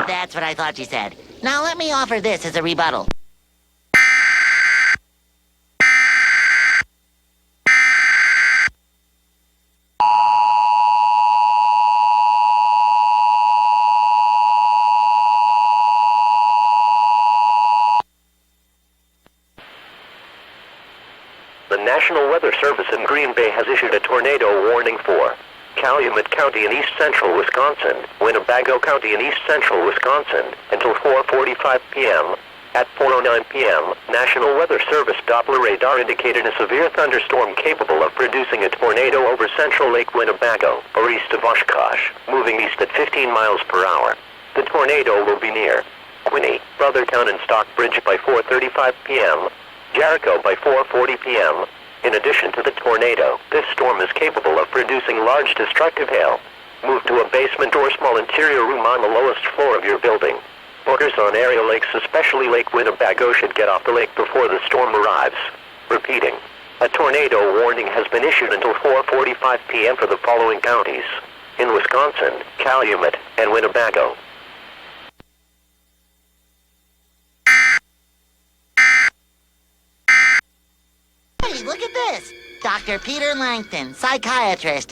That's what I thought you said. Now let me offer this as a rebuttal. The National Weather Service in Green Bay has issued a tornado warning for Calumet County in east central Wisconsin, Winnebago County in east central Wisconsin, until 4:45 p.m. At 4:09 p.m., National Weather Service Doppler radar indicated a severe thunderstorm capable of producing a tornado over central Lake Winnebago, or east of Oshkosh, moving east at 15 miles per hour. The tornado will be near Quincy, Brothertown and Stockbridge by 4:35 p.m., Jericho by 4:40 p.m. In addition to the tornado, this storm is capable of producing large destructive hail. Move to a basement or small interior room on the lowest floor of your building. Boaters on area lakes, especially Lake Winnebago, should get off the lake before the storm arrives. Repeating, a tornado warning has been issued until 4:45 p.m. for the following counties: in Wisconsin, Calumet, and Winnebago. Hey, look at this! Dr. Peter Langton, psychiatrist.